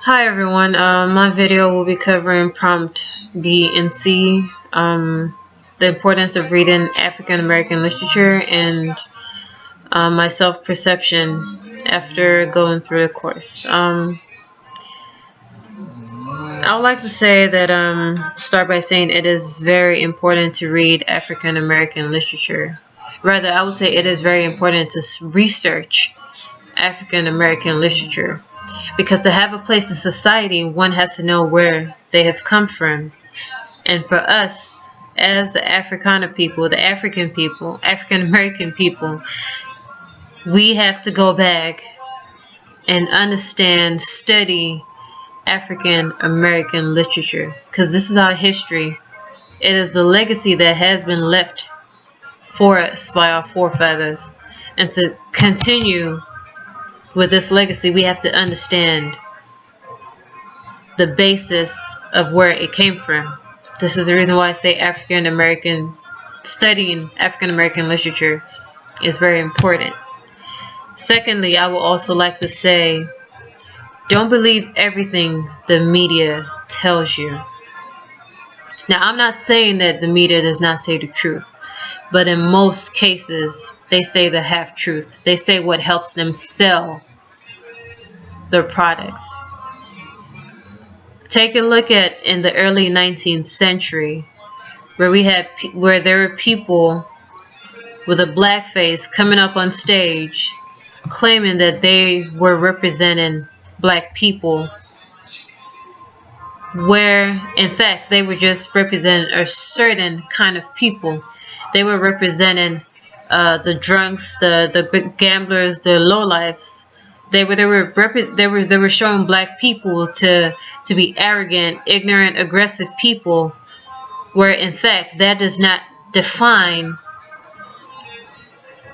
Hi everyone, my video will be covering prompt B and C, the importance of reading African American literature and my self-perception after going through the course. I would like to say that, start by saying it is very important to read African American literature. Rather, I would say it is very important to research African American literature. Because to have a place in society, one has to know where they have come from. And for us, as the Africana people, the African people, African American people, we have to go back and understand, study African American literature. Because this is our history. It is the legacy that has been left for us by our forefathers. And to continue with this legacy, we have to understand the basis of where it came from. This is the reason why I say studying African American literature is very important. Secondly, I would also like to say, don't believe everything the media tells you. Now, I'm not saying that the media does not say the truth, but in most cases, they say the half truth. They say what helps them sell their products. Take a look at in the early 19th century, where there were people with a black face coming up on stage claiming that they were representing black people, where in fact they were just representing a certain kind of people. They were representing the drunks, the gamblers, the lowlifes. They were showing black people to be arrogant, ignorant, aggressive people, where in fact that does not define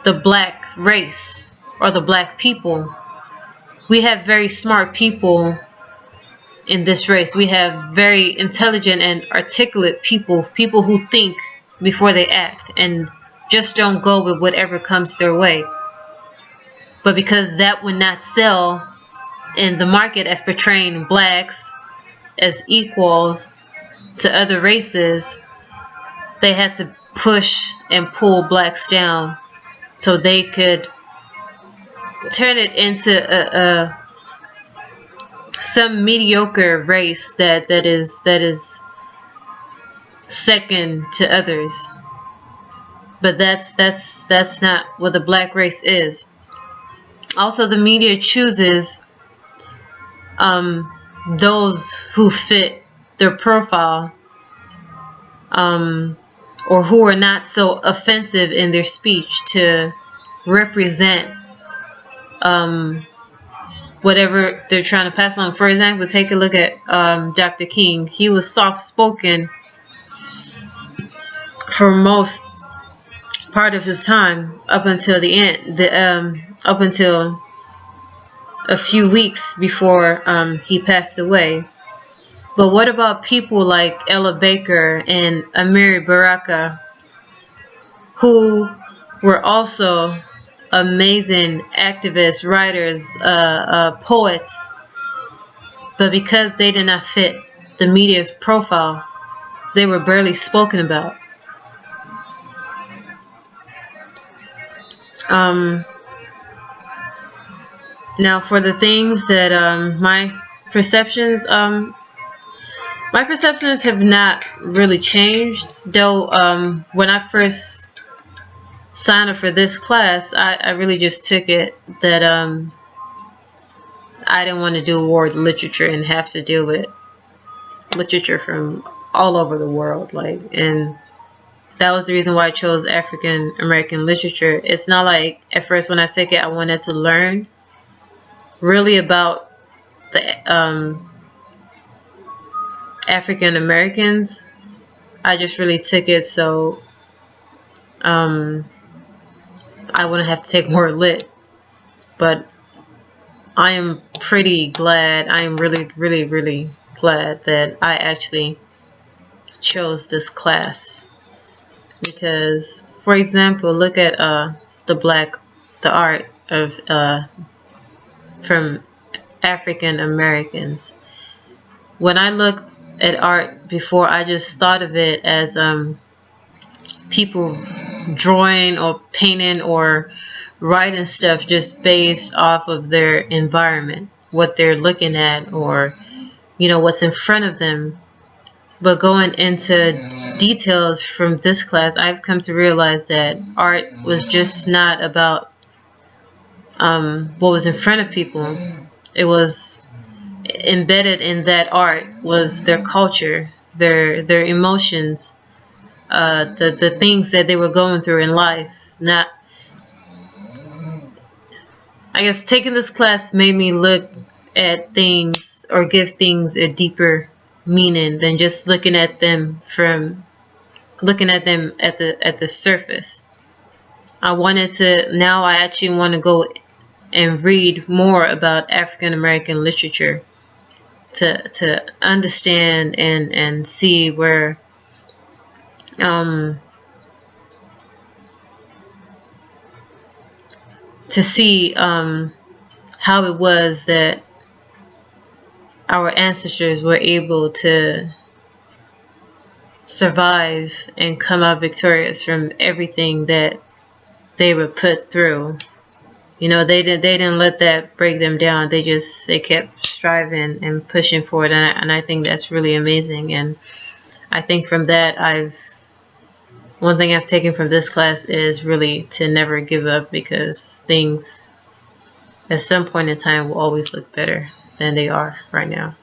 the black race or the black people. We have very smart people in this race. We have very intelligent and articulate people who think before they act and just don't go with whatever comes their way. But because that would not sell in the market as portraying blacks as equals to other races, they had to push and pull blacks down so they could turn it into some mediocre race that is second to others. But that's not what the black race is. Also, the media chooses those who fit their profile, or who are not so offensive in their speech to represent whatever they're trying to pass along. For example, take a look at Dr. King. He was soft-spoken for most part of his time up until the end, up until a few weeks before he passed away. But what about people like Ella Baker and Amiri Baraka, who were also amazing activists, writers, poets, but because they did not fit the media's profile, they were barely spoken about. Now, for the things that my perceptions have not really changed, though. When I first signed up for this class, I really just took it that I didn't want to do world literature and have to deal with literature from all over the world, and that was the reason why I chose African American literature. It's not like at first when I took it I wanted to learn really about the African Americans. I just really took it so I wouldn't have to take more lit. But I am pretty glad, I am really glad that I actually chose this class. Because, for example, look at the art of from African Americans. When I looked at art before, I just thought of it as people drawing or painting or writing stuff just based off of their environment, what they're looking at, or what's in front of them. But going into details from this class, I've come to realize that art was just not about what was in front of people. It was embedded in that art was their culture, their emotions, the things that they were going through in life. Not, I guess taking this class made me look at things or give things a deeper meaning than just looking at them at the surface. Now I actually want to go and read more about African American literature to understand and see where to see how it was that our ancestors were able to survive and come out victorious from everything that they were put through. They didn't let that break them down. They kept striving and pushing forward, and I think that's really amazing. And I think from that, one thing I've taken from this class is really to never give up, because things at some point in time will always look better than they are right now.